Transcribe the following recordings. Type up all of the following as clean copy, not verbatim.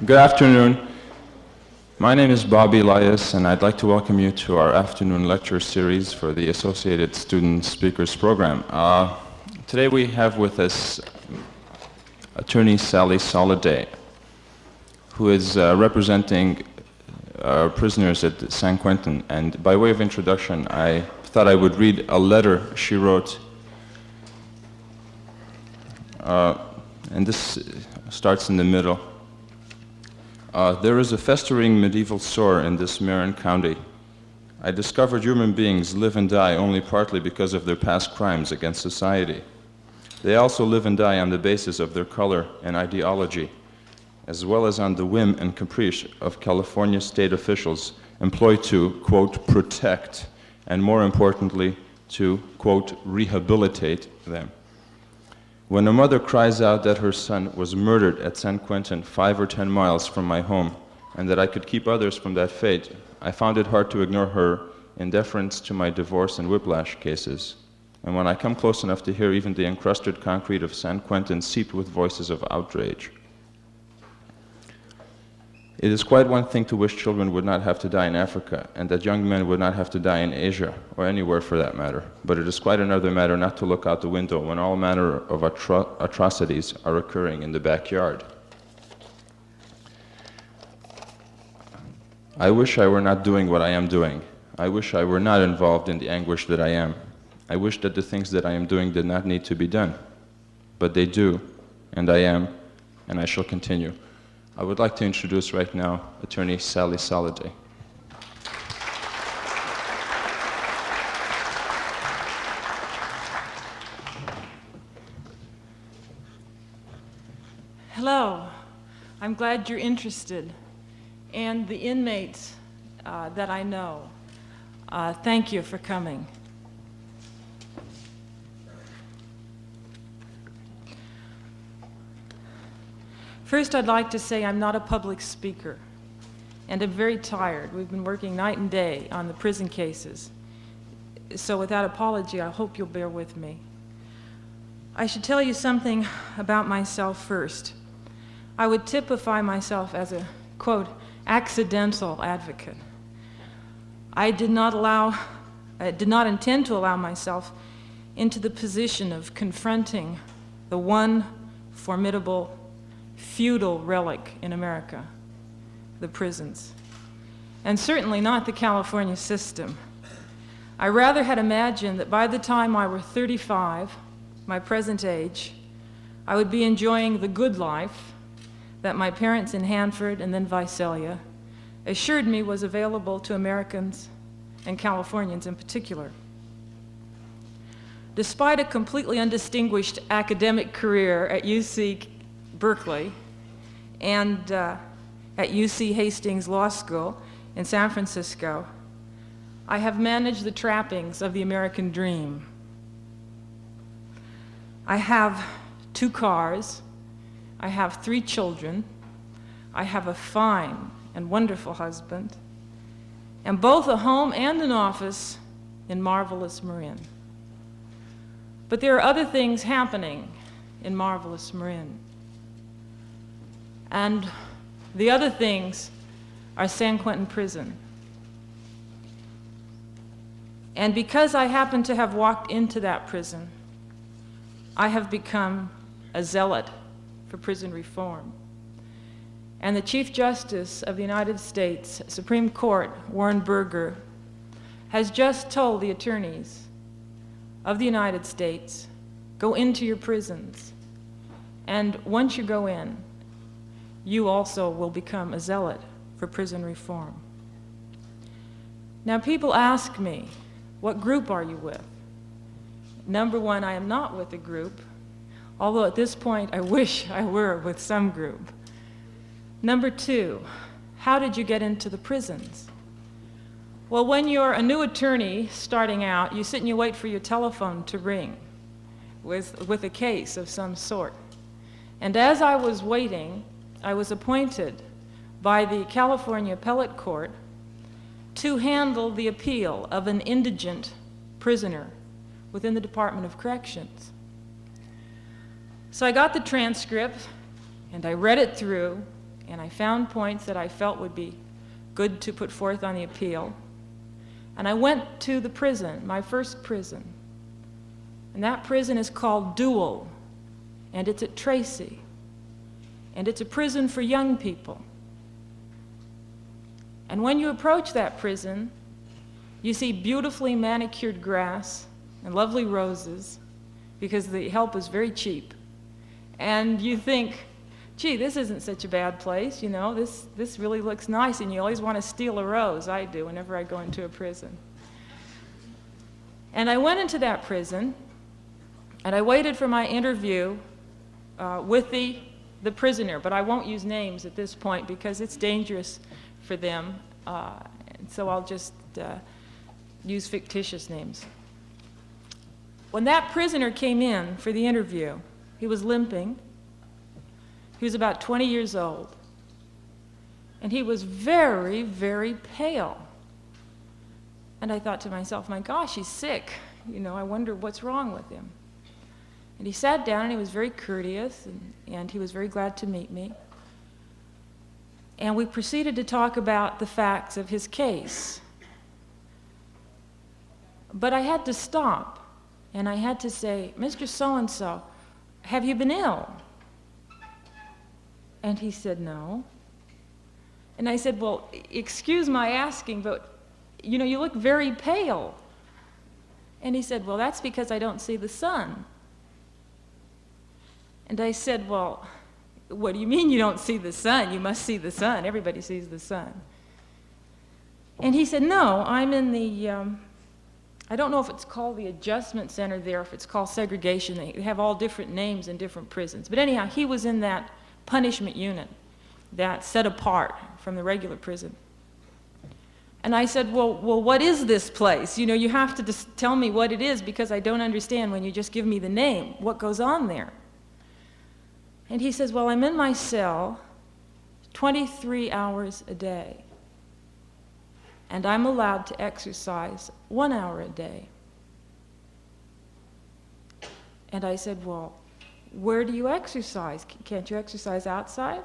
Good afternoon. My name is Bobby Elias, and I'd like to welcome you to our afternoon lecture series for the Associated Student Speakers Program. Today we have with us attorney Salle Soliday, who is representing prisoners at San Quentin. And by way of introduction, I thought I would read a letter she wrote. And this starts in the middle. There is a festering medieval sore in this Marin County. I discovered human beings live and die only partly because of their past crimes against society. They also live and die on the basis of their color and ideology, as well as on the whim and caprice of California state officials employed to, quote, protect, and more importantly, to, quote, rehabilitate them. When a mother cries out that her son was murdered at San Quentin 5 or 10 miles from my home, and that I could keep others from that fate, I found it hard to ignore her in deference to my divorce and whiplash cases. And when I come close enough to hear even the encrusted concrete of San Quentin seeped with voices of outrage. It is quite one thing to wish children would not have to die in Africa, and that young men would not have to die in Asia, or anywhere for that matter. But it is quite another matter not to look out the window when all manner of atrocities are occurring in the backyard. I wish I were not doing what I am doing. I wish I were not involved in the anguish that I am. I wish that the things that I am doing did not need to be done. But they do, and I am, and I shall continue. I would like to introduce right now attorney Salle Soliday. Hello. I'm glad you're interested. And the inmates that I know, thank you for coming. First, I'd like to say I'm not a public speaker, and I'm very tired. We've been working night and day on the prison cases. So without apology, I hope you'll bear with me. I should tell you something about myself first. I would typify myself as a, quote, accidental advocate. I did not intend to allow myself into the position of confronting the one formidable feudal relic in America, the prisons, and certainly not the California system. I rather had imagined that by the time I were 35, my present age, I would be enjoying the good life that my parents in Hanford and then Visalia assured me was available to Americans and Californians in particular. Despite a completely undistinguished academic career at UC Berkeley and at UC Hastings Law School in San Francisco, I have managed the trappings of the American dream. I have 2 cars, I have 3 children, I have a fine and wonderful husband, and both a home and an office in marvelous Marin. But there are other things happening in marvelous Marin. And the other things are San Quentin Prison. And because I happen to have walked into that prison, I have become a zealot for prison reform. And the Chief Justice of the United States Supreme Court, Warren Burger, has just told the attorneys of the United States, go into your prisons. And once you go in, you also will become a zealot for prison reform. Now, people ask me, what group are you with? Number one, I am not with a group, although at this point I wish I were with some group. Number two, how did you get into the prisons? Well, when you're a new attorney starting out, you sit and you wait for your telephone to ring with a case of some sort. And as I was waiting, I was appointed by the California Appellate Court to handle the appeal of an indigent prisoner within the Department of Corrections. So I got the transcript, and I read it through, and I found points that I felt would be good to put forth on the appeal. And I went to the prison, my first prison. And that prison is called Dual, and it's at Tracy. And it's a prison for young people. And when you approach that prison, you see beautifully manicured grass and lovely roses, because the help is very cheap. And you think, gee, this isn't such a bad place, you know, this really looks nice, and you always want to steal a rose. I do whenever I go into a prison. And I went into that prison, and I waited for my interview with the prisoner, but I won't use names at this point because it's dangerous for them, and so I'll just use fictitious names. When that prisoner came in for the interview, he was limping. He was about 20 years old, and he was very, very pale. And I thought to myself, my gosh, he's sick. You know, I wonder what's wrong with him. And he sat down, and he was very courteous, and he was very glad to meet me. And we proceeded to talk about the facts of his case. But I had to stop, and I had to say, Mr. So-and-so, have you been ill? And he said, no. And I said, well, excuse my asking, but, you know, you look very pale. And he said, well, that's because I don't see the sun. And I said, well, what do you mean you don't see the sun? You must see the sun. Everybody sees the sun. And he said, no, I'm in the, I don't know if it's called the adjustment center there, if it's called segregation. They have all different names in different prisons. But anyhow, he was in that punishment unit that's set apart from the regular prison. And I said, well, what is this place? You know, you have to just tell me what it is, because I don't understand when you just give me the name. What goes on there? And he says, well, I'm in my cell 23 hours a day, and I'm allowed to exercise 1 hour a day. And I said, well, where do you exercise? Can't you exercise outside?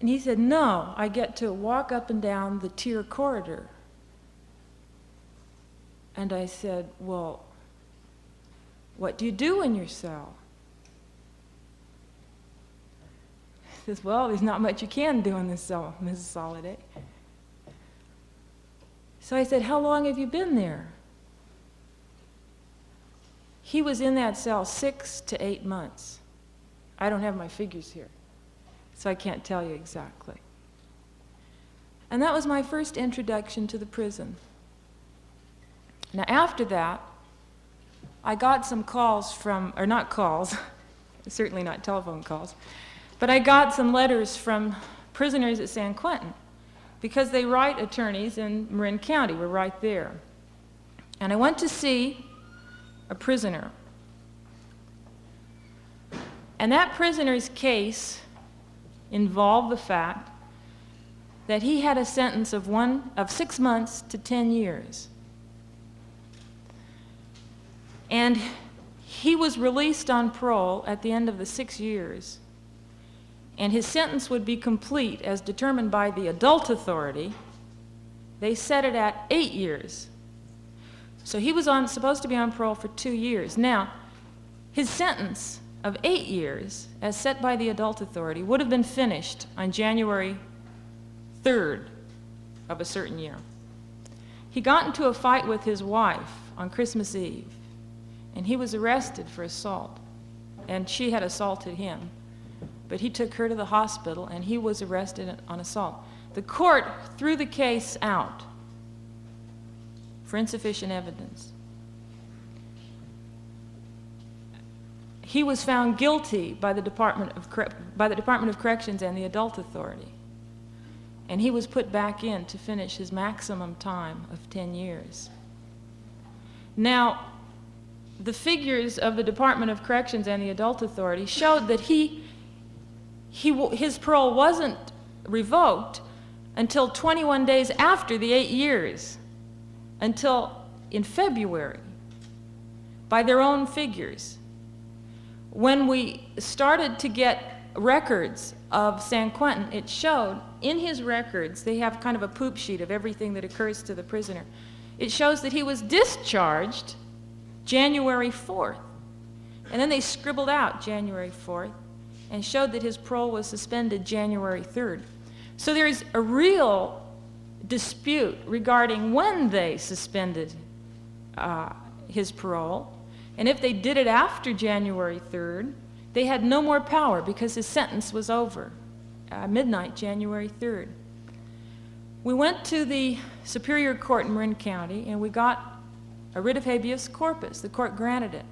And he said, no, I get to walk up and down the tier corridor. And I said, well, what do you do in your cell? He says, well, there's not much you can do in this cell, Mrs. Soliday. So I said, how long have you been there? He was in that cell 6 to 8 months. I don't have my figures here, so I can't tell you exactly. And that was my first introduction to the prison. Now after that, I got some calls from, or not calls, certainly not telephone calls, but I got some letters from prisoners at San Quentin, because they write attorneys in Marin County. We're right there. And I went to see a prisoner. And that prisoner's case involved the fact that he had a sentence of 6 months to 10 years. And he was released on parole at the end of the 6 years. And his sentence would be complete as determined by the adult authority. They set it at 8 years. So he was supposed to be on parole for 2 years. Now, his sentence of 8 years, as set by the adult authority, would have been finished on January 3rd of a certain year. He got into a fight with his wife on Christmas Eve, and he was arrested for assault, and she had assaulted him. But he took her to the hospital, and he was arrested on assault. The court threw the case out for insufficient evidence. He was found guilty by the Department of Corrections and the Adult Authority, and he was put back in to finish his maximum time of 10 years. Now, the figures of the Department of Corrections and the Adult Authority showed that his parole wasn't revoked until 21 days after the 8 years, until in February, by their own figures. When we started to get records of San Quentin, it showed in his records, they have kind of a poop sheet of everything that occurs to the prisoner. It shows that he was discharged January 4th. And then they scribbled out January 4th and showed that his parole was suspended January 3rd. So there's a real dispute regarding when they suspended his parole. And if they did it after January 3rd, they had no more power because his sentence was over, midnight, January 3rd. We went to the Superior Court in Marin County, and we got a writ of habeas corpus. The court granted it.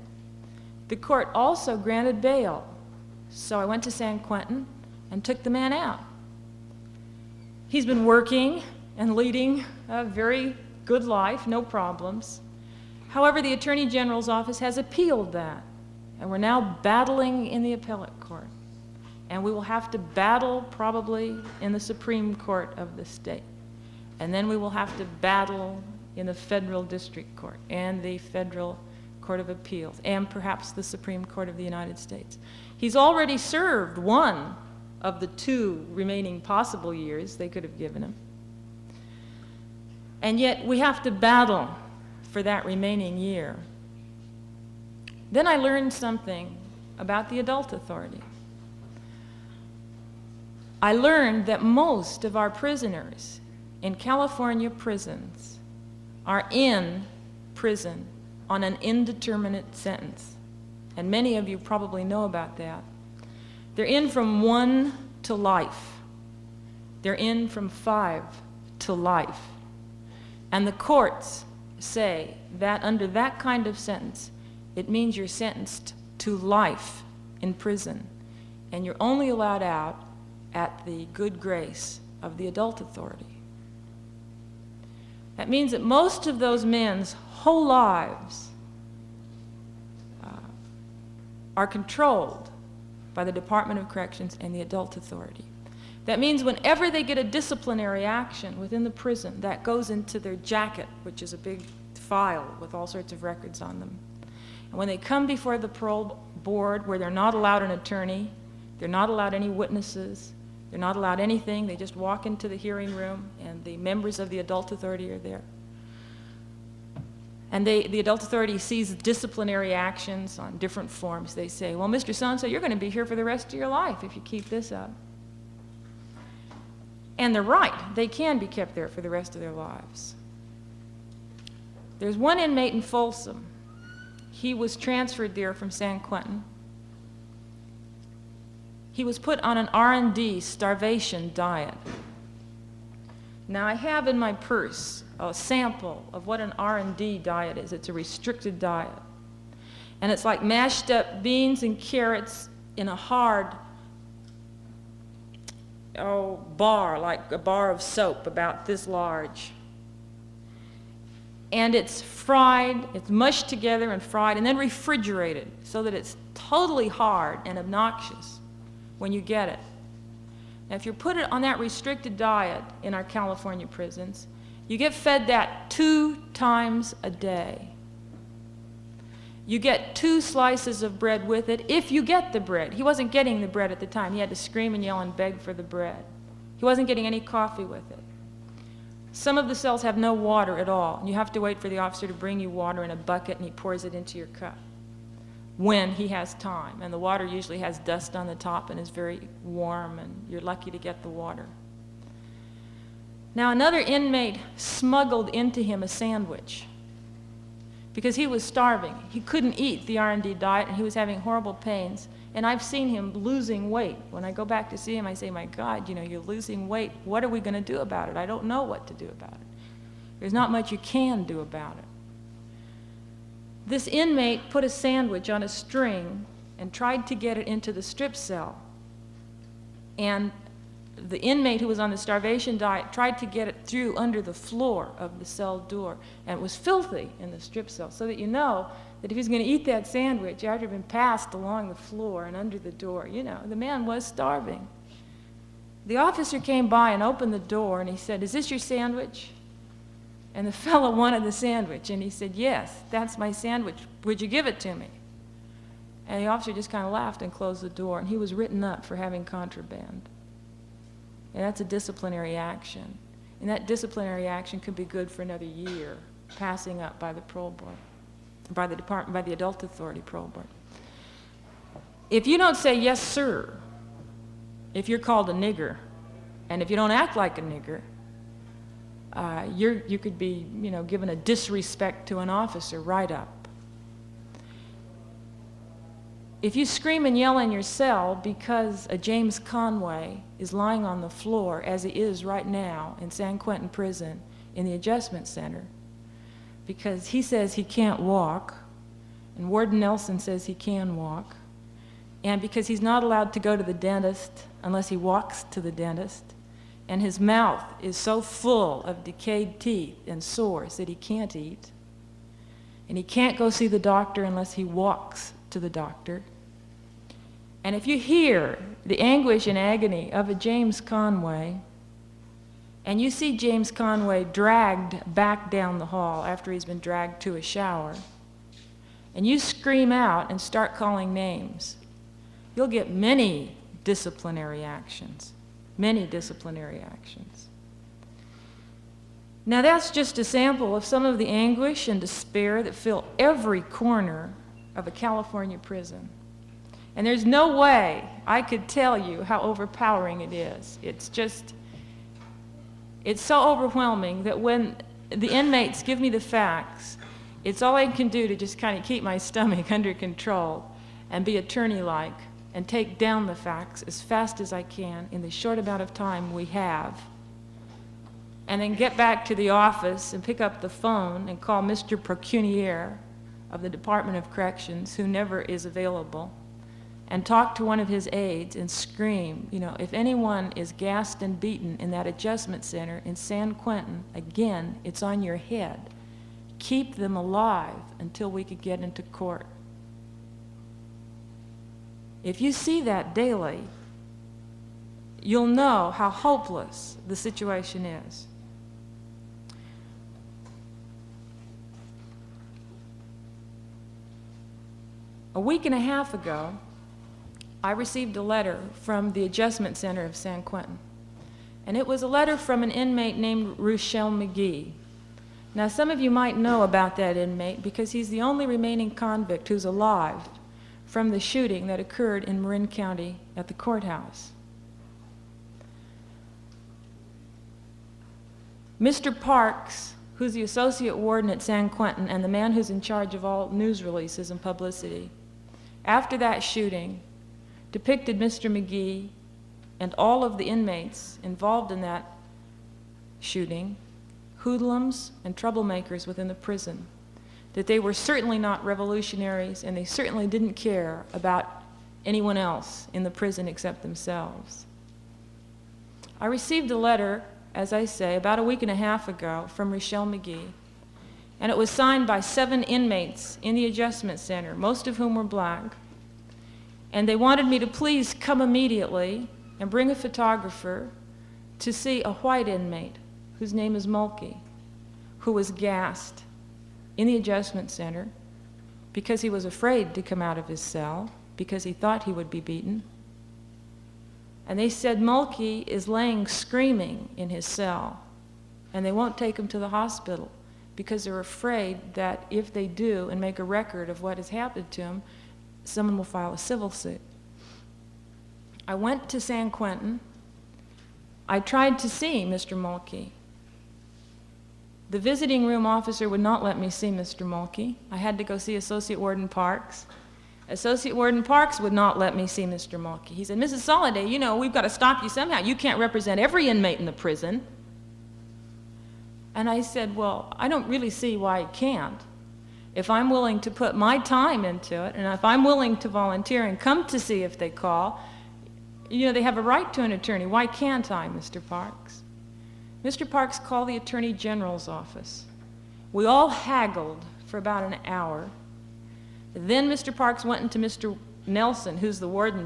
The court also granted bail. So I went to San Quentin and took the man out. He's been working and leading a very good life, no problems. However, the Attorney General's office has appealed that, and we're now battling in the appellate court. And we will have to battle probably in the Supreme Court of the state. And then we will have to battle in the Federal District Court and the Federal Court of Appeals and perhaps the Supreme Court of the United States. He's already served one of the 2 remaining possible years they could have given him. And yet we have to battle for that remaining year. Then I learned something about the Adult Authority. I learned that most of our prisoners in California prisons are in prison on an indeterminate sentence. And many of you probably know about that. They're in from 1 to life. They're in from 5 to life. And the courts say that under that kind of sentence, it means you're sentenced to life in prison. And you're only allowed out at the good grace of the Adult Authority. That means that most of those men's whole lives are controlled by the Department of Corrections and the Adult Authority. That means whenever they get a disciplinary action within the prison, that goes into their jacket, which is a big file with all sorts of records on them. And when they come before the parole board, where they're not allowed an attorney, they're not allowed any witnesses, they're not allowed anything, they just walk into the hearing room and the members of the Adult Authority are there. And the Adult Authority sees disciplinary actions on different forms. They say, well, Mr. So-and-so, you're going to be here for the rest of your life if you keep this up. And they're right. They can be kept there for the rest of their lives. There's one inmate in Folsom. He was transferred there from San Quentin. He was put on an R&D starvation diet. Now, I have in my purse a sample of what an R&D diet is. It's a restricted diet. And it's like mashed up beans and carrots in a hard bar, like a bar of soap about this large. And it's fried, it's mushed together and fried, and then refrigerated so that it's totally hard and obnoxious when you get it. Now, if you put it on that restricted diet in our California prisons, you get fed that 2 times a day. You get 2 slices of bread with it, if you get the bread. He wasn't getting the bread at the time. He had to scream and yell and beg for the bread. He wasn't getting any coffee with it. Some of the cells have no water at all, and you have to wait for the officer to bring you water in a bucket, and he pours it into your cup when he has time. And the water usually has dust on the top and is very warm, and you're lucky to get the water. Now, another inmate smuggled into him a sandwich because he was starving. He couldn't eat the R&D diet, and he was having horrible pains. And I've seen him losing weight. When I go back to see him, I say, my God, you know, you're losing weight. What are we going to do about it? I don't know what to do about it. There's not much you can do about it. This inmate put a sandwich on a string and tried to get it into the strip cell. And the inmate who was on the starvation diet tried to get it through under the floor of the cell door, and it was filthy in the strip cell, so that you know that if he's going to eat that sandwich after it had been passed along the floor and under the door, you know, the man was starving. The officer came by and opened the door, and he said, "Is this your sandwich?" And the fellow wanted the sandwich, and he said, "Yes, that's my sandwich. Would you give it to me?" And the officer just kind of laughed and closed the door, and he was written up for having contraband. And that's a disciplinary action. And that disciplinary action could be good for another year, passing up by the parole board, by the department, by the adult authority parole board. If you don't say yes, sir, if you're called a nigger, and if you don't act like a nigger, you could be, given a disrespect to an officer right up. If you scream and yell in your cell because a James Conway is lying on the floor, as he is right now in San Quentin Prison in the Adjustment Center, because he says he can't walk, and Warden Nelson says he can walk, and because he's not allowed to go to the dentist unless he walks to the dentist, and his mouth is so full of decayed teeth and sores that he can't eat, and he can't go see the doctor unless he walks to the doctor. And if you hear the anguish and agony of a James Conway, and you see James Conway dragged back down the hall after he's been dragged to a shower, and you scream out and start calling names, you'll get many disciplinary actions. Many disciplinary actions. Now that's just a sample of some of the anguish and despair that fill every corner of a California prison. And there's no way I could tell you how overpowering it is. It's so overwhelming that when the inmates give me the facts, it's all I can do to just kind of keep my stomach under control and be attorney-like and take down the facts as fast as I can in the short amount of time we have, and then get back to the office and pick up the phone and call Mr. Procunier of the Department of Corrections, who never is available, and talk to one of his aides and scream, if anyone is gassed and beaten in that adjustment center in San Quentin, again, it's on your head. Keep them alive until we could get into court. If you see that daily, you'll know how hopeless the situation is. A week and a half ago, I received a letter from the Adjustment Center of San Quentin. And it was a letter from an inmate named Rochelle McGee. Now, some of you might know about that inmate because he's the only remaining convict who's alive from the shooting that occurred in Marin County at the courthouse. Mr. Parks, who's the associate warden at San Quentin and the man who's in charge of all news releases and publicity, after that shooting, depicted Mr. McGee and all of the inmates involved in that shooting, hoodlums and troublemakers within the prison, that they were certainly not revolutionaries and they certainly didn't care about anyone else in the prison except themselves. I received a letter, as I say, about a week and a half ago from Rochelle McGee, and it was signed by 7 inmates in the Adjustment Center, most of whom were black, and they wanted me to please come immediately and bring a photographer to see a white inmate whose name is Mulkey, who was gassed in the Adjustment Center because he was afraid to come out of his cell because he thought he would be beaten. And they said Mulkey is laying screaming in his cell, and they won't take him to the hospital because they're afraid that if they do and make a record of what has happened to him, someone will file a civil suit. I went to San Quentin. I tried to see Mr. Mulkey. The visiting room officer would not let me see Mr. Mulkey. I had to go see Associate Warden Parks. Associate Warden Parks would not let me see Mr. Mulkey. He said, Mrs. Soliday, we've got to stop you somehow. You can't represent every inmate in the prison. And I said, well, I don't really see why I can't. If I'm willing to put my time into it, and if I'm willing to volunteer and come to see if they call, they have a right to an attorney. Why can't I, Mr. Parks? Mr. Parks called the Attorney General's office. We all haggled for about an hour. Then Mr. Parks went into Mr. Nelson, who's the warden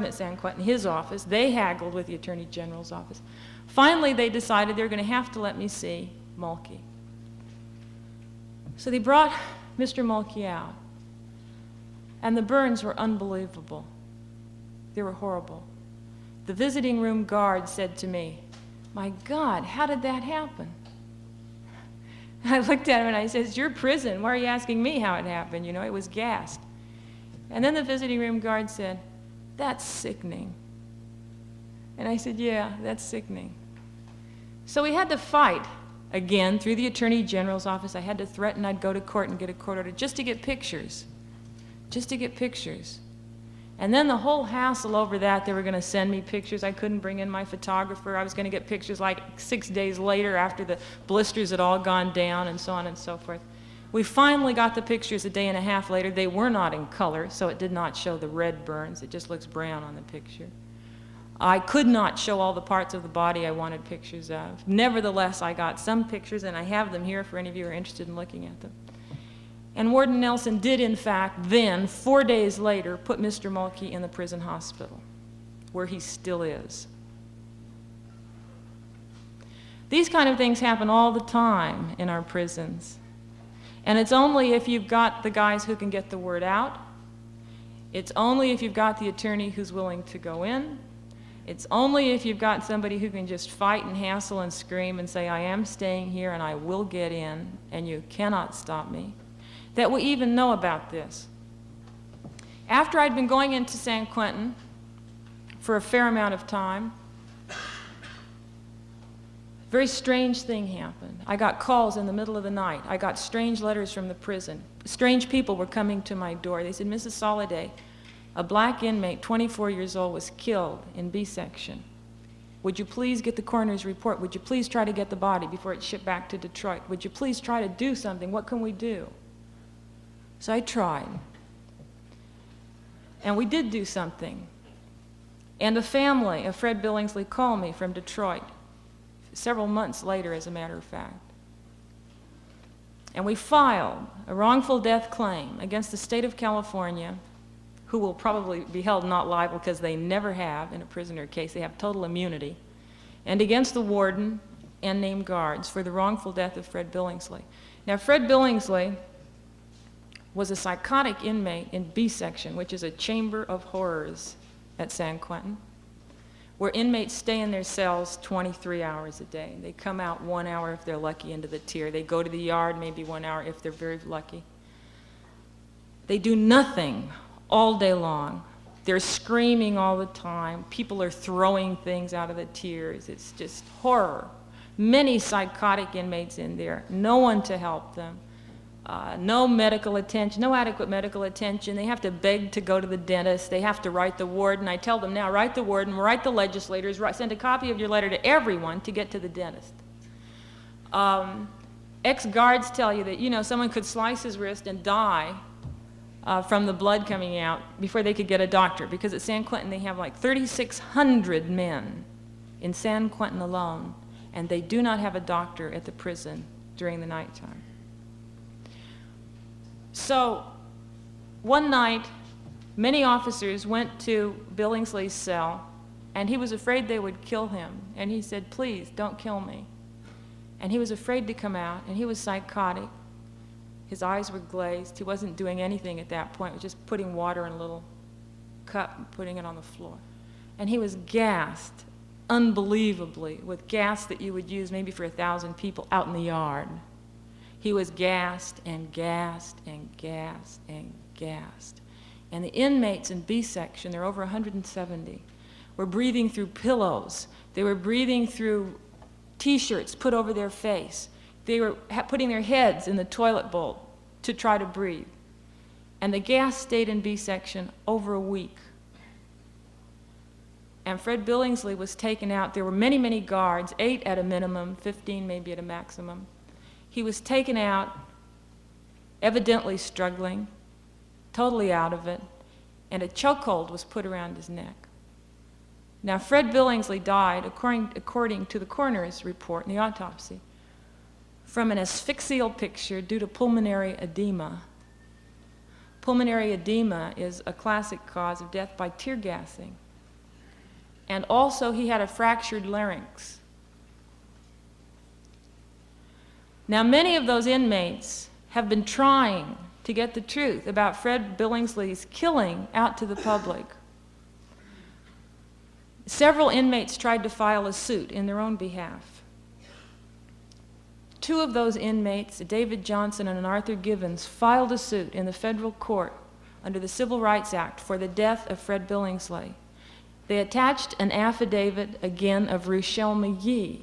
at San Quentin, his office. They haggled with the Attorney General's office. Finally, they decided they were going to have to let me see Mulkey. So they brought Mr. Mulkey out. And the burns were unbelievable. They were horrible. The visiting room guard said to me, "My God, how did that happen?" I looked at him and I said, "It's your prison. Why are you asking me how it happened? You know, it was gassed." And then the visiting room guard said, "That's sickening." And I said, "Yeah, that's sickening." So we had to fight again through the Attorney General's office. I had to threaten I'd go to court and get a court order just to get pictures. Just to get pictures. And then the whole hassle over that, they were going to send me pictures. I couldn't bring in my photographer. I was going to get pictures like 6 days later after the blisters had all gone down and so on and so forth. We finally got the pictures a day and a half later. They were not in color, so it did not show the red burns. It just looks brown on the picture. I could not show all the parts of the body I wanted pictures of. Nevertheless, I got some pictures, and I have them here for any of you who are interested in looking at them. And Warden Nelson did, in fact, then, 4 days later, put Mr. Mulkey in the prison hospital, where he still is. These kind of things happen all the time in our prisons. And it's only if you've got the guys who can get the word out. It's only if you've got the attorney who's willing to go in. It's only if you've got somebody who can just fight and hassle and scream and say, "I am staying here and I will get in, and you cannot stop me," that we even know about this. After I'd been going into San Quentin for a fair amount of time, a very strange thing happened. I got calls in the middle of the night. I got strange letters from the prison. Strange people were coming to my door. They said, "Mrs. Soliday, a black inmate, 24 years old, was killed in B section. Would you please get the coroner's report? Would you please try to get the body before it's shipped back to Detroit? Would you please try to do something? What can we do?" So I tried. And we did do something. And the family of Fred Billingsley called me from Detroit, several months later, as a matter of fact. And we filed a wrongful death claim against the state of California, who will probably be held not liable because they never have in a prisoner case. They have total immunity. And against the warden and named guards for the wrongful death of Fred Billingsley. Now, Fred Billingsley was a psychotic inmate in B section, which is a chamber of horrors at San Quentin, where inmates stay in their cells 23 hours a day. They come out 1 hour if they're lucky into the tier. They go to the yard maybe 1 hour if they're very lucky. They do nothing all day long. They're screaming all the time. People are throwing things out of the tiers. It's just horror. Many psychotic inmates in there, no one to help them. No medical attention, no adequate medical attention. They have to beg to go to the dentist. They have to write the warden. I tell them now, write the warden, write the legislators, send a copy of your letter to everyone to get to the dentist. Ex-guards tell you that, you know, someone could slice his wrist and die from the blood coming out before they could get a doctor, because at San Quentin they have like 3,600 men in San Quentin alone, and they do not have a doctor at the prison during the nighttime. So one night, many officers went to Billingsley's cell, and he was afraid they would kill him. And he said, "Please, don't kill me." And he was afraid to come out, and he was psychotic. His eyes were glazed. He wasn't doing anything at that point. He was just putting water in a little cup and putting it on the floor. And he was gassed, unbelievably, with gas that you would use maybe for 1,000 people out in the yard. He was gassed and gassed and gassed and gassed. And the inmates in B section, there are over 170, were breathing through pillows. They were breathing through T-shirts put over their face. They were putting their heads in the toilet bowl to try to breathe. And the gas stayed in B section over a week. And Fred Billingsley was taken out. There were many, many guards, 8 at a minimum, 15 maybe at a maximum. He was taken out, evidently struggling, totally out of it, and a chokehold was put around his neck. Now, Fred Billingsley died, according to the coroner's report in the autopsy, from an asphyxial picture due to pulmonary edema. Pulmonary edema is a classic cause of death by tear gassing. And also, he had a fractured larynx. Now, many of those inmates have been trying to get the truth about Fred Billingsley's killing out to the public. Several inmates tried to file a suit in their own behalf. Two of those inmates, David Johnson and Arthur Givens, filed a suit in the federal court under the Civil Rights Act for the death of Fred Billingsley. They attached an affidavit, again, of Rochelle McGee,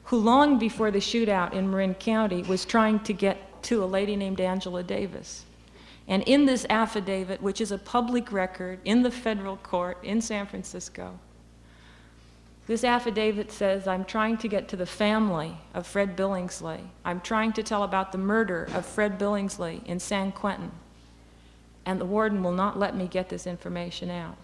who long before the shootout in Marin County was trying to get to a lady named Angela Davis. And in this affidavit, which is a public record in the federal court in San Francisco, this affidavit says, I'm trying to get to the family of Fred Billingsley. I'm trying to tell about the murder of Fred Billingsley in San Quentin. And the warden will not let me get this information out.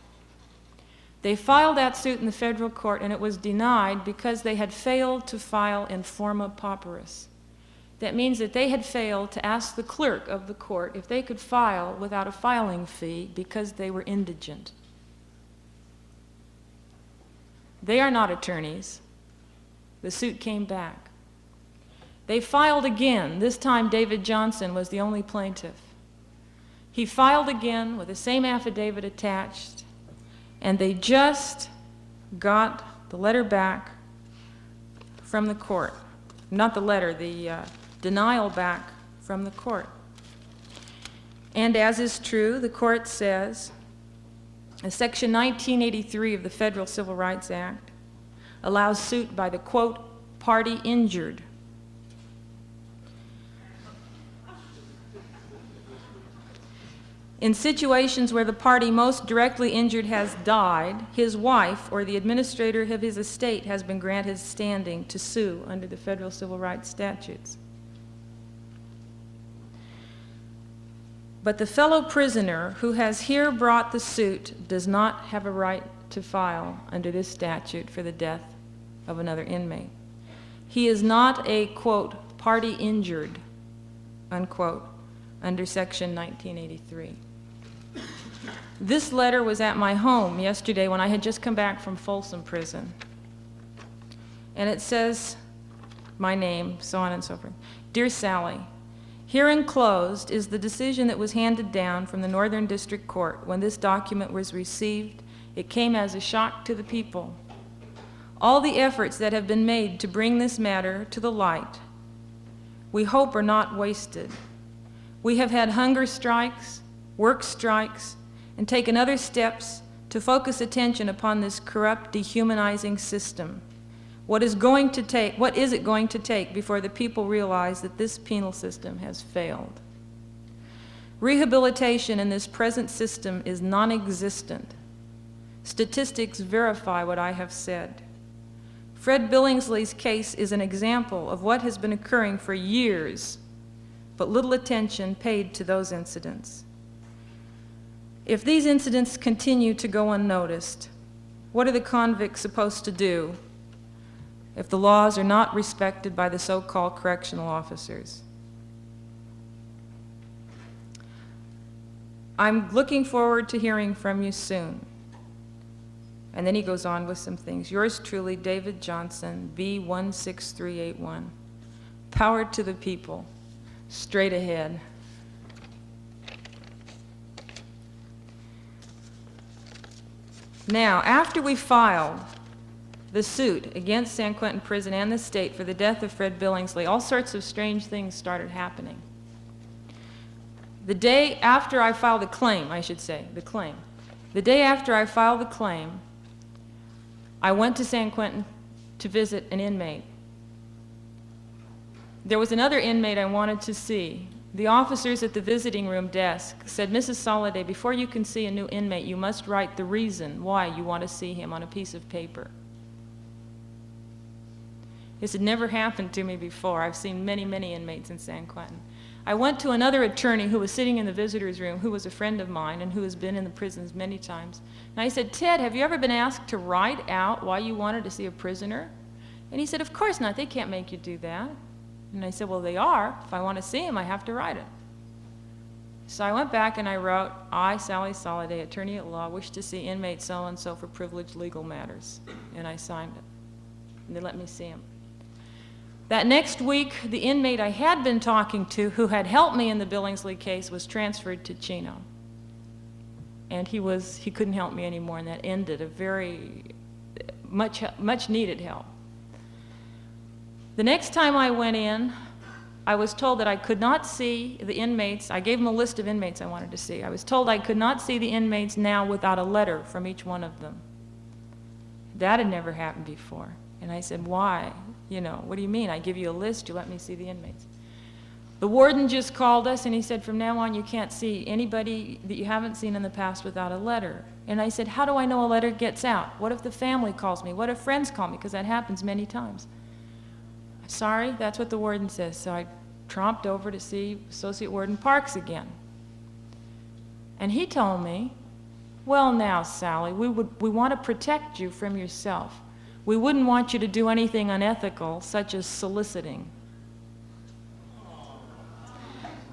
They filed that suit in the federal court, and it was denied because they had failed to file in forma pauperis. That means that they had failed to ask the clerk of the court if they could file without a filing fee because they were indigent. They are not attorneys. The suit came back. They filed again. This time David Johnson was the only plaintiff. He filed again with the same affidavit attached, and they just got the letter back from the court. Not the letter, the denial back from the court. And as is true, the court says, Section 1983 of the Federal Civil Rights Act allows suit by the, quote, party injured. In situations where the party most directly injured has died, his wife or the administrator of his estate has been granted standing to sue under the federal civil rights statutes. But the fellow prisoner who has here brought the suit does not have a right to file under this statute for the death of another inmate. He is not a, quote, party injured, unquote, under Section 1983. This letter was at my home yesterday when I had just come back from Folsom Prison. And it says my name, so on and so forth. Dear Sally, here enclosed is the decision that was handed down from the Northern District Court. When this document was received, it came as a shock to the people. All the efforts that have been made to bring this matter to the light, we hope are not wasted. We have had hunger strikes, work strikes, and taken other steps to focus attention upon this corrupt, dehumanizing system. What is it going to take before the people realize that this penal system has failed? Rehabilitation in this present system is non-existent. Statistics verify what I have said. Fred Billingsley's case is an example of what has been occurring for years, but little attention paid to those incidents. If these incidents continue to go unnoticed, what are the convicts supposed to do if the laws are not respected by the so-called correctional officers? I'm looking forward to hearing from you soon. And then he goes on with some things. Yours truly, David Johnson, B16381. Power to the people. Straight ahead. Now, after we filed the suit against San Quentin Prison and the state for the death of Fred Billingsley, all sorts of strange things started happening. The day after I filed the claim, the day after I filed the claim, I went to San Quentin to visit an inmate. There was another inmate I wanted to see. The officers at the visiting room desk said, Mrs. Soliday, before you can see a new inmate, you must write the reason why you want to see him on a piece of paper. This had never happened to me before. I've seen many, many inmates in San Quentin. I went to another attorney who was sitting in the visitor's room, who was a friend of mine and who has been in the prisons many times. And I said, Ted, have you ever been asked to write out why you wanted to see a prisoner? And he said, of course not. They can't make you do that. And I said, well, they are. If I want to see him, I have to write it. So I went back and I wrote, I, Salle Soliday, attorney at law, wish to see inmate so-and-so for privileged legal matters. And I signed it. And they let me see him. That next week, the inmate I had been talking to, who had helped me in the Billingsley case, was transferred to Chino. And he couldn't help me anymore, and that ended a very much needed help. The next time I went in, I was told that I could not see the inmates. I gave them a list of inmates I wanted to see. I was told I could not see the inmates now without a letter from each one of them. That had never happened before. And I said, why? You know, what do you mean? I give you a list, you let me see the inmates. The warden just called us and he said, from now on you can't see anybody that you haven't seen in the past without a letter. And I said, how do I know a letter gets out? What if the family calls me? What if friends call me? Because that happens many times. Sorry, that's what the warden says. So I tromped over to see Associate Warden Parks again. And he told me, well now, Sally, we want to protect you from yourself. We wouldn't want you to do anything unethical, such as soliciting.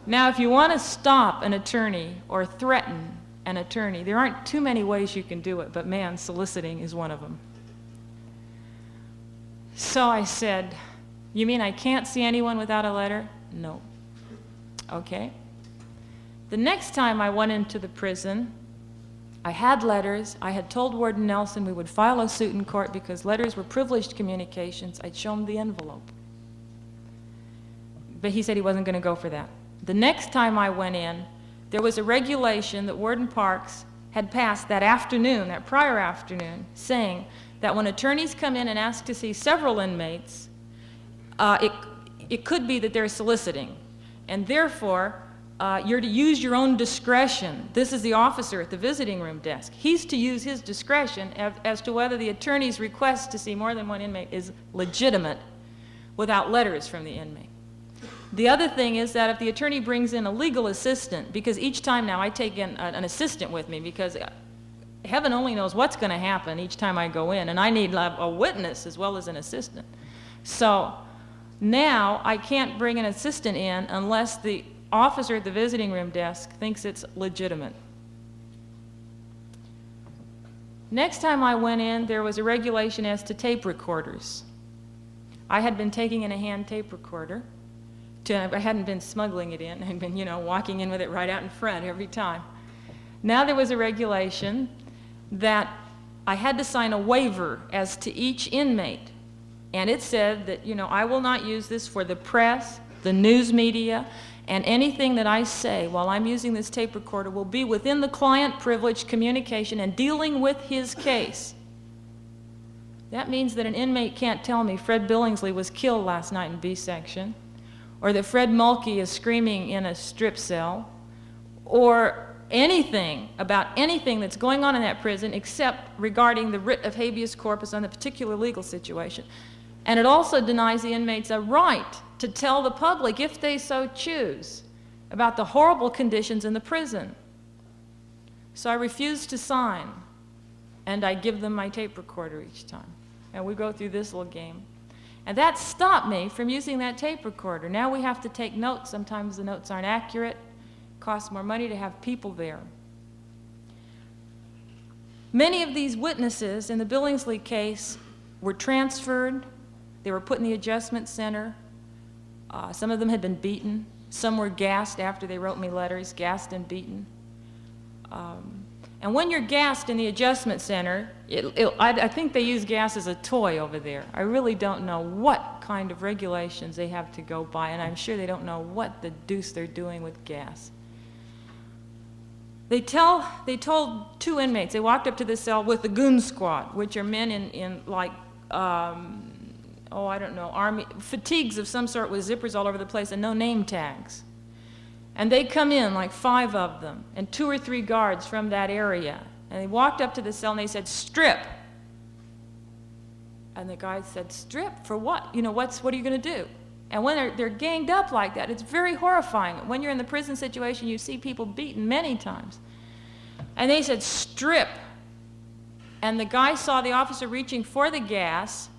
Now, if you want to stop an attorney or threaten an attorney, there aren't too many ways you can do it, but man, soliciting is one of them. So I said, you mean I can't see anyone without a letter? No. Okay. The next time I went into the prison, I had letters. I had told Warden Nelson we would file a suit in court because letters were privileged communications. I'd shown him the envelope. But he said he wasn't going to go for that. The next time I went in, there was a regulation that Warden Parks had passed that afternoon, that prior afternoon, saying that when attorneys come in and ask to see several inmates, it could be that they're soliciting. And therefore, you're to use your own discretion. This is the officer at the visiting room desk. He's to use his discretion as to whether the attorney's request to see more than one inmate is legitimate without letters from the inmate. The other thing is that if the attorney brings in a legal assistant, because each time now I take in an assistant with me because heaven only knows what's going to happen each time I go in, and I need a witness as well as an assistant. So now I can't bring an assistant in unless the officer at the visiting room desk thinks it's legitimate. Next time I went in, there was a regulation as to tape recorders. I had been taking in a hand tape recorder. I hadn't been smuggling it in. I'd been, walking in with it right out in front every time. Now there was a regulation that I had to sign a waiver as to each inmate. And it said that, I will not use this for the press, the news media, and anything that I say while I'm using this tape recorder will be within the client privilege communication and dealing with his case. That means that an inmate can't tell me Fred Billingsley was killed last night in B section, or that Fred Mulkey is screaming in a strip cell, or anything about anything that's going on in that prison except regarding the writ of habeas corpus on the particular legal situation. And it also denies the inmates a right to tell the public, if they so choose, about the horrible conditions in the prison. So I refuse to sign, and I give them my tape recorder each time. And we go through this little game. And that stopped me from using that tape recorder. Now we have to take notes. Sometimes the notes aren't accurate. It costs more money to have people there. Many of these witnesses in the Billingsley case were transferred. They were put in the adjustment center. Some of them had been beaten. Some were gassed after they wrote me letters, gassed and beaten. And when you're gassed in the adjustment center, I think they use gas as a toy over there. I really don't know what kind of regulations they have to go by, and I'm sure they don't know what the deuce they're doing with gas. They told two inmates, they walked up to the cell with the goon squad, which are men in like, army, fatigues of some sort with zippers all over the place and no name tags. And they come in, like 5 of them, and 2 or 3 guards from that area. And they walked up to the cell and they said, strip. And the guy said, strip? For what? What are you going to do? And when they're ganged up like that, it's very horrifying. When you're in the prison situation, you see people beaten many times. And they said, strip. And the guy saw the officer reaching for the gas.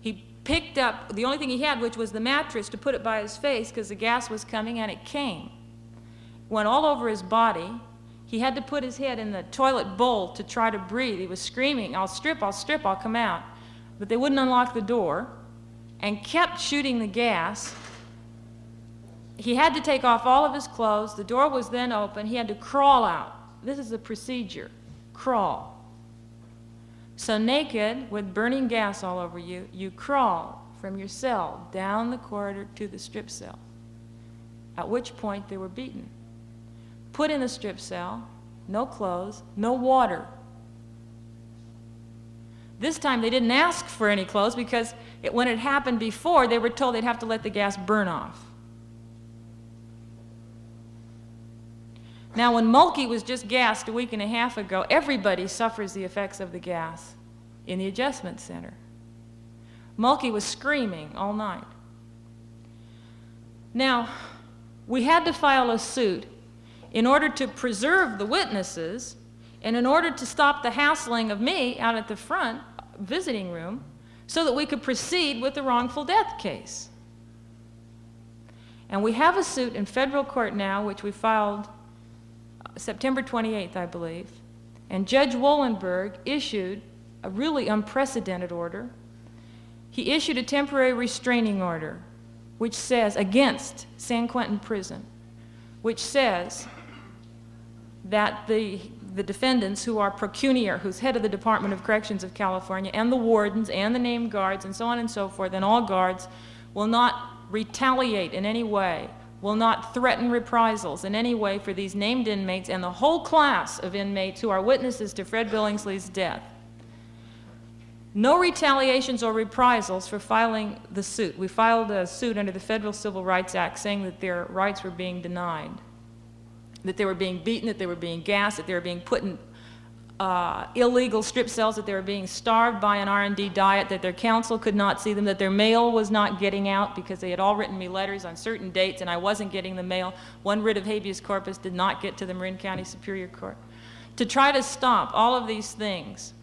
He picked up the only thing he had, which was the mattress, to put it by his face because the gas was coming, and it came. Went all over his body. He had to put his head in the toilet bowl to try to breathe. He was screaming, I'll strip, I'll strip, I'll come out. But they wouldn't unlock the door. and kept shooting the gas. He had to take off all of his clothes. The door was then open. He had to crawl out. This is the procedure. Crawl. So naked, with burning gas all over you, you crawl from your cell down the corridor to the strip cell, at which point they were beaten. Put in the strip cell, no clothes, no water. This time they didn't ask for any clothes because when it happened before, they were told they'd have to let the gas burn off. Now, when Mulkey was just gassed a week and a half ago, everybody suffers the effects of the gas in the adjustment center. Mulkey was screaming all night. Now, we had to file a suit in order to preserve the witnesses and in order to stop the hassling of me out at the front visiting room so that we could proceed with the wrongful death case. And we have a suit in federal court now, which we filed September 28th, I believe, and Judge Wollenberg issued a really unprecedented order. He issued a temporary restraining order, which says, against San Quentin Prison, which says that the defendants who are Procunior, who's head of the Department of Corrections of California, and the wardens, and the named guards, and so on and so forth, and all guards, will not retaliate in any way, will not threaten reprisals in any way for these named inmates and the whole class of inmates who are witnesses to Fred Billingsley's death. No retaliations or reprisals for filing the suit. We filed a suit under the Federal Civil Rights Act saying that their rights were being denied, that they were being beaten, that they were being gassed, that they were being put in illegal strip cells, that they were being starved by an R&D diet, that their counsel could not see them, that their mail was not getting out because they had all written me letters on certain dates and I wasn't getting the mail. One writ of habeas corpus did not get to the Marin County Superior Court. To try to stop all of these things.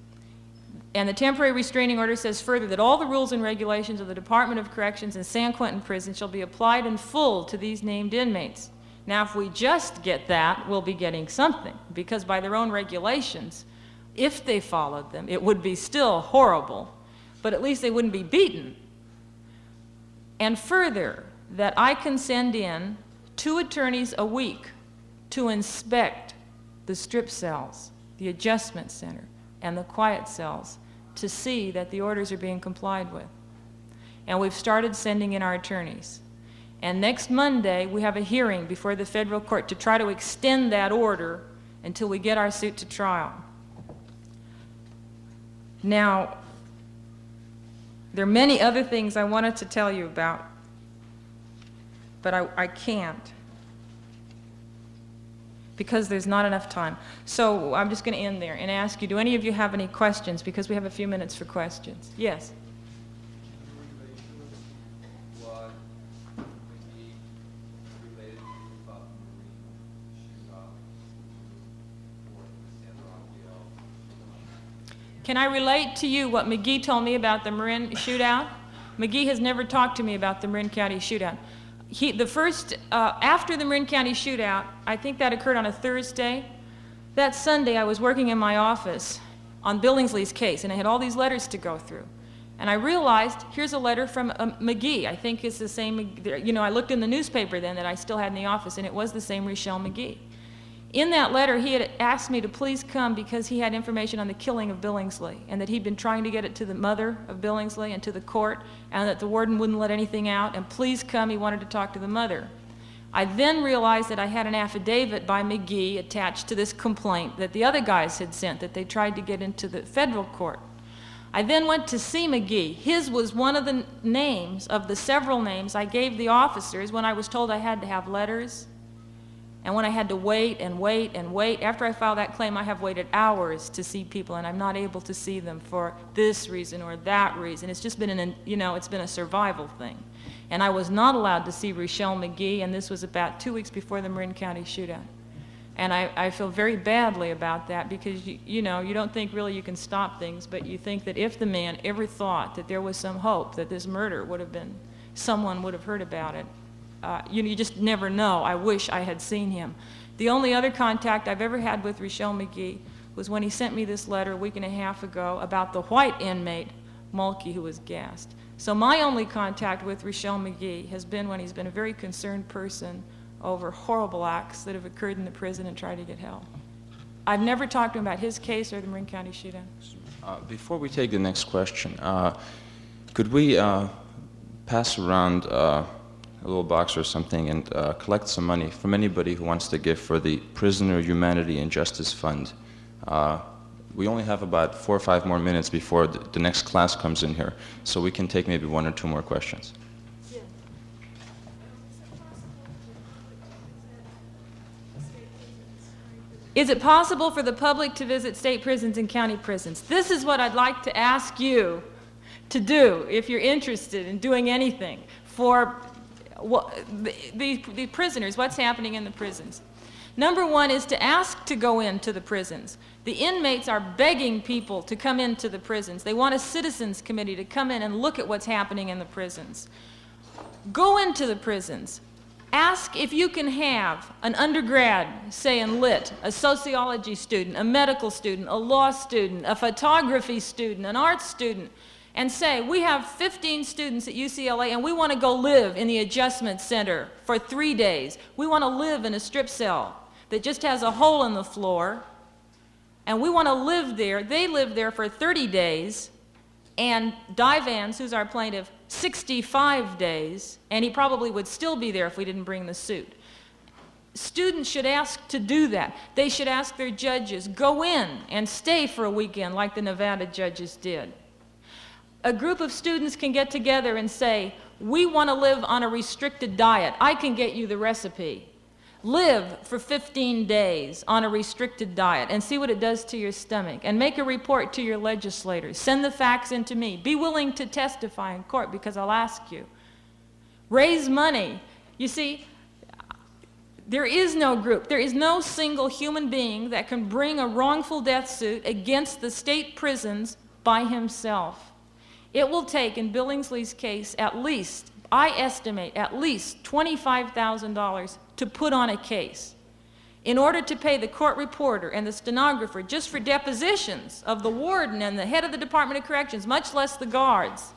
And the temporary restraining order says further that all the rules and regulations of the Department of Corrections and San Quentin Prison shall be applied in full to these named inmates. Now, if we just get that, we'll be getting something, because by their own regulations, if they followed them, it would be still horrible, but at least they wouldn't be beaten. And further, that I can send in 2 attorneys a week to inspect the strip cells, the adjustment center, and the quiet cells to see that the orders are being complied with. And we've started sending in our attorneys. And next Monday, we have a hearing before the federal court to try to extend that order until we get our suit to trial. Now, there are many other things I wanted to tell you about, but I can't because there's not enough time. So I'm just going to end there and ask you, do any of you have any questions? Because we have a few minutes for questions. Yes? Can I relate to you what McGee told me about the Marin shootout? McGee has never talked to me about the Marin County shootout. After the Marin County shootout, I think that occurred on a Thursday. That Sunday, I was working in my office on Billingsley's case, and I had all these letters to go through. And I realized, here's a letter from McGee. I think it's the same, you know, I looked in the newspaper then that I still had in the office, and it was the same Richelle McGee. In that letter, he had asked me to please come because he had information on the killing of Billingsley, and that he'd been trying to get it to the mother of Billingsley and to the court, and that the warden wouldn't let anything out, and please come, he wanted to talk to the mother. I then realized that I had an affidavit by McGee attached to this complaint that the other guys had sent, that they tried to get into the federal court. I then went to see McGee. His was one of the names of the several names I gave the officers when I was told I had to have letters. And when I had to wait and wait and wait, after I filed that claim, I have waited hours to see people, and I'm not able to see them for this reason or that reason. It's just been it's been a survival thing. And I was not allowed to see Richelle McGee, and this was about 2 weeks before the Marin County shootout. And I feel very badly about that because, you don't think really you can stop things, but you think that if the man ever thought that there was some hope that this murder would have been, someone would have heard about it. You just never know. I wish I had seen him. The only other contact I've ever had with Richelle McGee was when he sent me this letter a week and a half ago about the white inmate Mulkey, who was gassed. So my only contact with Rochelle McGee has been when he's been a very concerned person over horrible acts that have occurred in the prison and tried to get help. I've never talked to him about his case or the Marin County shootout. Before we take the next question, could we pass around a little box or something and collect some money from anybody who wants to give for the Prisoner Humanity and Justice Fund? We only have about 4 or 5 more minutes before the next class comes in here, so we can take maybe 1 or 2 more questions. Is it possible for the public to visit state prisons and county prisons? This is what I'd like to ask you to do if you're interested in doing anything for the prisoners, what's happening in the prisons. Number 1 is to ask to go into the prisons. The inmates are begging people to come into the prisons. They want a citizens committee to come in and look at what's happening in the prisons. Go into the prisons. Ask if you can have an undergrad, say in lit, a sociology student, a medical student, a law student, a photography student, an art student, and say, we have 15 students at UCLA and we want to go live in the adjustment center for 3 days. We want to live in a strip cell that just has a hole in the floor, and we want to live there. They live there for 30 days, and Divans, who's our plaintiff, 65 days, and he probably would still be there if we didn't bring the suit. Students should ask to do that. They should ask their judges, go in and stay for a weekend like the Nevada judges did. A group of students can get together and say, we want to live on a restricted diet. I can get you the recipe. Live for 15 days on a restricted diet and see what it does to your stomach, and make a report to your legislators. Send the facts in to me. Be willing to testify in court because I'll ask you. Raise money. You see, there is no group, there is no single human being that can bring a wrongful death suit against the state prisons by himself. It will take, in Billingsley's case, at least, I estimate, at least $25,000 to put on a case. In order to pay the court reporter and the stenographer just for depositions of the warden and the head of the Department of Corrections, much less the guards,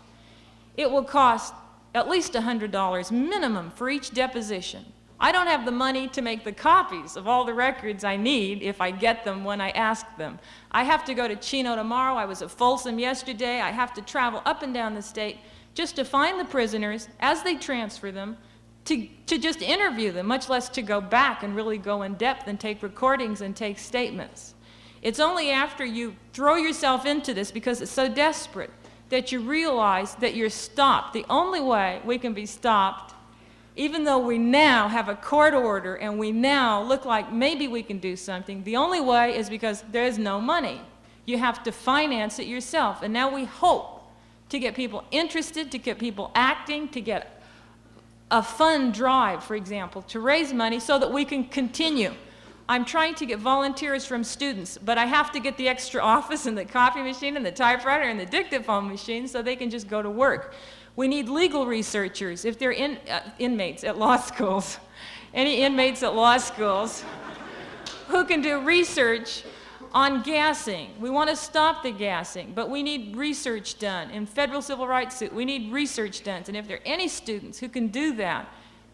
it will cost at least $100 minimum for each deposition. I don't have the money to make the copies of all the records I need if I get them when I ask them. I have to go to Chino tomorrow. I was at Folsom yesterday. I have to travel up and down the state just to find the prisoners as they transfer them, to just interview them, much less to go back and really go in depth and take recordings and take statements. It's only after you throw yourself into this, because it's so desperate, that you realize that you're stopped. The only way we can be stopped, even though we now have a court order and we now look like maybe we can do something, the only way is because there's no money. You have to finance it yourself. And now we hope to get people interested, to get people acting, to get a fund drive, for example, to raise money so that we can continue. I'm trying to get volunteers from students, but I have to get the extra office and the copy machine and the typewriter and the dictaphone machine so they can just go to work. We need legal researchers if they're inmates at law schools. Any inmates at law schools who can do research on gassing. We want to stop the gassing, but we need research done. In federal civil rights suit, we need research done. And if there are any students who can do that,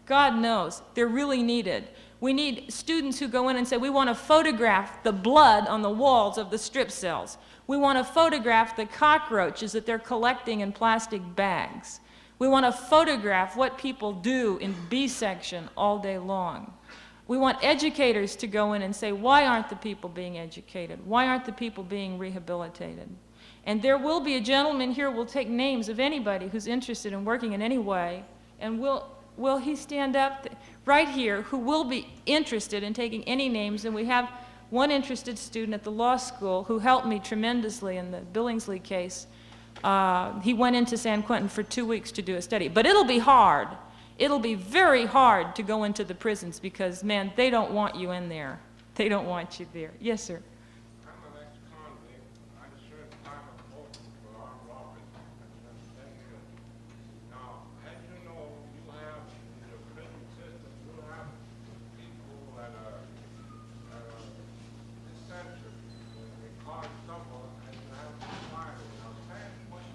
God knows, they're really needed. We need students who go in and say, we want to photograph the blood on the walls of the strip cells. We want to photograph the cockroaches that they're collecting in plastic bags. We want to photograph what people do in B section all day long. We want educators to go in and say, why aren't the people being educated? Why aren't the people being rehabilitated? And there will be a gentleman here who will take names of anybody who's interested in working in any way, and will he stand up right here who will be interested in taking any names? And we have one interested student at the law school who helped me tremendously in the Billingsley case. He went into San Quentin for 2 weeks to do a study. But it'll be hard. It'll be very hard to go into the prisons because, man, they don't want you in there. They don't want you there. Yes, sir. I'm an ex-convict. I served time at Folsom for armed robbery. That's 10 years. Now, as you know, you have in the prison system, you have people that are eccentric. They cause trouble, and you have to fire them. Now, stand point,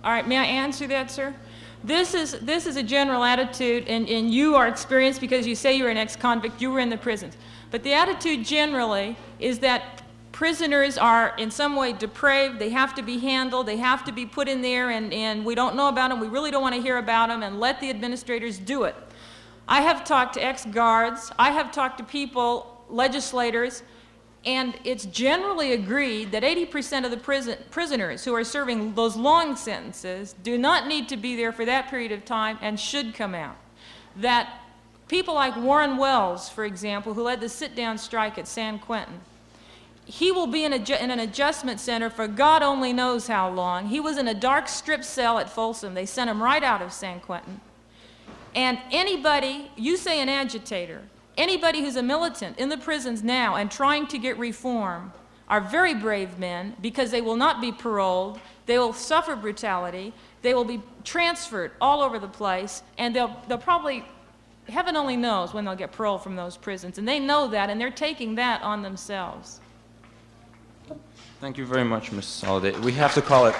All right, may I answer that, sir? This is a general attitude, and you are experienced because you say you're an ex-convict, you were in the prisons. But the attitude generally is that prisoners are in some way depraved, they have to be handled, they have to be put in there, and we don't know about them, we really don't want to hear about them, and let the administrators do it. I have talked to ex-guards, I have talked to people, legislators, and it's generally agreed that 80% of the prisoners who are serving those long sentences do not need to be there for that period of time and should come out. That people like Warren Wells, for example, who led the sit-down strike at San Quentin, he will be in an adjustment center for God only knows how long. He was in a dark strip cell at Folsom. They sent him right out of San Quentin. And anybody, you say an agitator, anybody who's a militant in the prisons now and trying to get reform are very brave men because they will not be paroled, they will suffer brutality, they will be transferred all over the place, and they'll probably, heaven only knows when they'll get paroled from those prisons, and they know that, and they're taking that on themselves. Thank you very much, Ms. Soliday. We have to call it